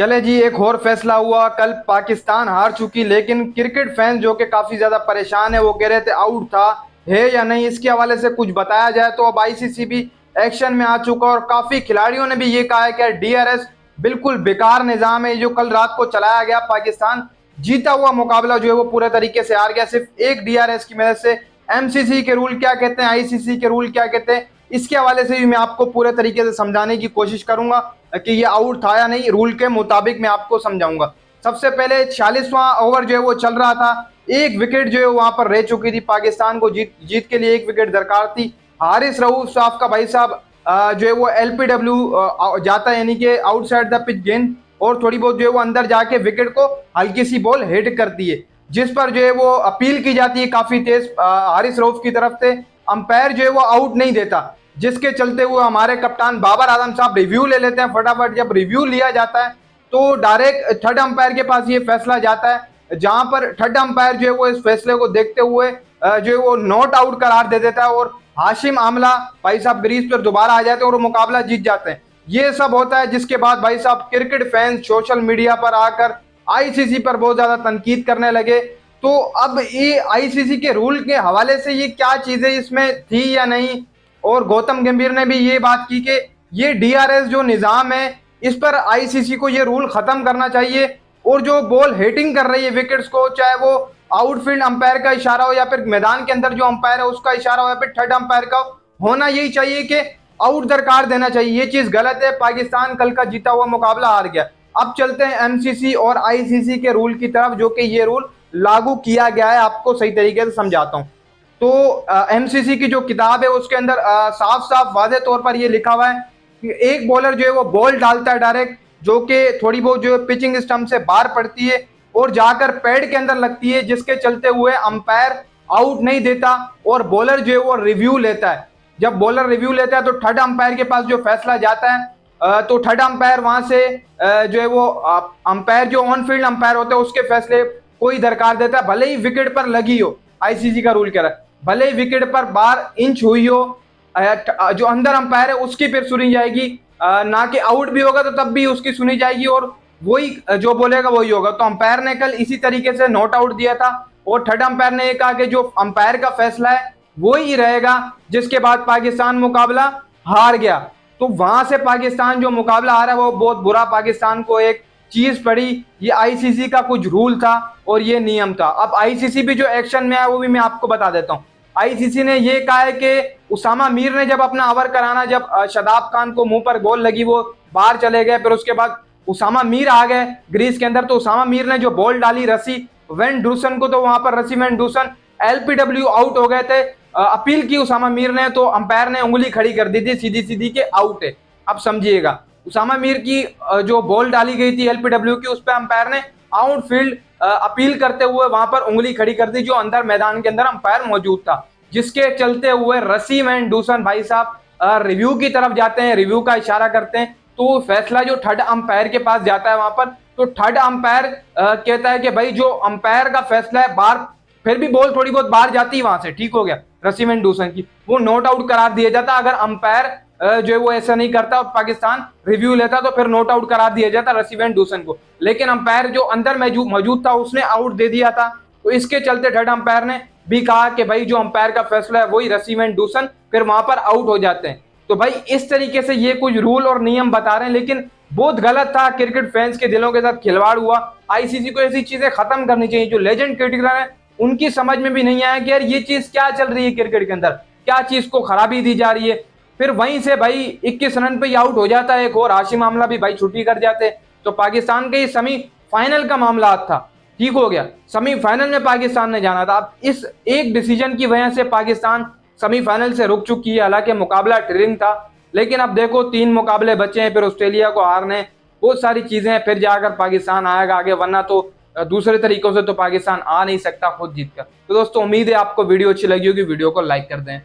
चले जी, एक और फैसला हुआ। कल पाकिस्तान हार चुकी, लेकिन क्रिकेट फैंस जो कि काफी ज्यादा परेशान है, वो कह रहे थे आउट था है या नहीं, इसके हवाले से कुछ बताया जाए। तो अब आईसीसी भी एक्शन में आ चुका और काफी खिलाड़ियों ने भी ये कहा है कि डीआरएस बिल्कुल बेकार निजाम है। जो कल रात को चलाया गया, पाकिस्तान जीता हुआ मुकाबला जो है वो पूरे तरीके से हार गया, सिर्फ एक डीआरएस की वजह से। एमसीसी के रूल क्या कहते हैं, आईसीसी के रूल क्या कहते हैं, इसके हवाले से भी मैं आपको पूरे तरीके से समझाने की कोशिश करूंगा कि ये आउट था या नहीं। रूल के मुताबिक मैं आपको समझाऊंगा। सबसे पहले 46वां ओवर जो है वो चल रहा था, एक विकेट जो है वहां पर रह चुकी थी। पाकिस्तान को जीत के लिए एक विकेट दरकार थी। हारिस रऊफ साहब का भाई साहब जो है वो एलपीडब्ल्यू जाता है, यानी कि आउटसाइड द पिच गेंद, और थोड़ी बहुत जो है वो अंदर जाके विकेट को हल्की सी बॉल हिट करती है, जिस पर जो है वो अपील की जाती है काफी तेज हारिस रऊफ की तरफ से। अंपायर जो है वो आउट नहीं देता, जिसके चलते हुए हमारे कप्तान बाबर आजम साहब रिव्यू ले लेते हैं फटाफट। जब रिव्यू लिया जाता है तो डायरेक्ट थर्ड अंपायर के पास ये फैसला जाता है, जहां पर थर्ड अंपायर जो है वो इस फैसले को देखते हुए जो है वो नॉट आउट करार दे देता है, और हाशिम आमला भाई साहब क्रीज पर दोबारा आ जाते हैं और वो मुकाबला जीत जाते हैं। ये सब होता है, जिसके बाद भाई साहब क्रिकेट फैंस सोशल मीडिया पर आकर आईसीसी पर बहुत ज्यादा तनकीद करने लगे। तो अब ये आईसीसी के रूल के हवाले से ये क्या चीजें इसमें थी या नहीं, और गौतम गंभीर ने भी ये बात की कि ये डीआरएस जो निजाम है, इस पर आईसीसी को ये रूल खत्म करना चाहिए। और जो बॉल हिटिंग कर रही है विकेट्स को, चाहे वो आउटफील्ड अंपायर का इशारा हो या फिर मैदान के अंदर जो अंपायर है उसका इशारा हो या फिर थर्ड अंपायर का, होना यही चाहिए कि आउट दरकार देना चाहिए। ये चीज गलत है। पाकिस्तान कल का जीता हुआ मुकाबला हार गया। अब चलते हैं एमसीसी और आईसीसी के रूल की तरफ, जो कि ये रूल लागू किया गया है। आपको सही तरीके से समझाता हूं। तो एमसीसी की जो किताब है उसके अंदर साफ साफ वाजे तौर पर ये लिखा हुआ है कि एक बॉलर जो है वो बॉल डालता है डायरेक्ट, जो कि थोड़ी बहुत जो है पिचिंग स्टंप से बाहर पड़ती है और जाकर पैड के अंदर लगती है, जिसके चलते हुए अंपायर आउट नहीं देता और बॉलर जो है वो रिव्यू लेता है। जब बॉलर रिव्यू लेता है तो थर्ड अंपायर के पास जो फैसला जाता है, तो थर्ड अंपायर वहां से जो है वो अंपायर जो ऑन फील्ड अंपायर होते हैं उसके फैसले कोई दरकार देता है, भले ही विकेट पर लगी हो। आईसीसी का रूल कह रहा है भले ही विकेट पर बार इंच हुई हो, जो अंदर अंपायर है उसकी फिर सुनी जाएगी, ना कि आउट भी होगा तो तब भी उसकी सुनी जाएगी, और वही जो बोलेगा वही होगा। तो अंपायर ने कल इसी तरीके से नॉट आउट दिया था, और थर्ड अंपायर ने कहा कि जो अंपायर का फैसला है वही रहेगा, जिसके बाद पाकिस्तान मुकाबला हार गया। तो वहां से पाकिस्तान जो मुकाबला हारा वो बहुत बुरा पाकिस्तान को एक चीज पड़ी। ये आईसीसी का कुछ रूल था और ये नियम था। अब आईसीसी भी जो एक्शन में आया वो भी मैं आपको बता देता हूँ। आईसीसी ने ये कहा है कि उसामा मीर ने जब अपना ओवर कराना, जब शादाब खान को मुंह पर बॉल लगी, वो बाहर चले गए, फिर उसके बाद उसामा मीर आ गए ग्रीस के अंदर। तो उसामा मीर ने जो बॉल डाली रसी वेन डूसन को, तो वहां पर रसी वेन डूसन एलपीडब्ल्यू आउट हो गए थे। अपील की उसामा मीर ने, तो अंपायर ने उंगली खड़ी कर दी थी सीधी सीधी के आउट है। अब समझिएगा, उसामा मीर की जो बॉल डाली गई थी एलपीडब्ल्यू की, उस पर अंपायर ने आउटफील्ड अपील करते हुए वहां पर उंगली खड़ी कर दी, जो अंदर मैदान के अंदर अंपायर मौजूद था, जिसके चलते हुए रसीम एंड डूसन भाई साहब रिव्यू की तरफ जाते हैं, रिव्यू का इशारा करते हैं। तो फैसला जो थर्ड अंपायर के पास जाता है वहां पर, तो थर्ड अंपायर कहता है कि भाई जो अंपायर का फैसला है, बाहर फिर भी बॉल थोड़ी बहुत बाहर जाती है वहां से, ठीक हो गया रसीम एंड डूसन की, वो नॉट आउट करार दिया जाता। अगर अंपायर जो है वो ऐसा नहीं करता और पाकिस्तान रिव्यू लेता, तो फिर नॉट आउट करार दिया जाता रसीम एंड डूसन को। लेकिन अंपायर जो अंदर मौजूद था उसने आउट दे दिया था, तो इसके चलते थर्ड अंपायर ने भी कहा कि भाई जो अंपायर का फैसला है वही रसीम एंड डूसन, फिर वहां पर आउट हो जाते हैं। तो भाई इस तरीके से ये कुछ रूल और नियम बता रहे हैं, लेकिन बहुत गलत था। क्रिकेट फैंस के दिलों के साथ खिलवाड़ हुआ। आईसीसी को ऐसी चीजें खत्म करनी चाहिए। जो लेजेंड क्रिकेटर है उनकी समझ में भी नहीं आया कि यार ये चीज क्या चल रही है क्रिकेट के अंदर, क्या चीज को खराबी दी जा रही है। फिर वहीं से भाई 21 रन पे आउट हो जाता है एक और हाशिम आमला भी, भाई छुट्टी कर जाते। तो पाकिस्तान के सेमीफाइनल का मामला था, ठीक हो गया, सेमीफाइनल में पाकिस्तान ने जाना था। अब इस एक डिसीजन की वजह से पाकिस्तान सेमीफाइनल से रुक चुकी है। हालांकि मुकाबला थ्रिलिंग था, लेकिन अब देखो 3 मुकाबले बचे हैं, फिर ऑस्ट्रेलिया को हारने, बहुत सारी चीजें हैं, फिर जाकर पाकिस्तान आएगा आगे, वरना तो दूसरे तरीकों से तो पाकिस्तान आ नहीं सकता खुद जीतकर। तो दोस्तों उम्मीद है आपको वीडियो अच्छी लगी होगी, वीडियो को लाइक कर दें।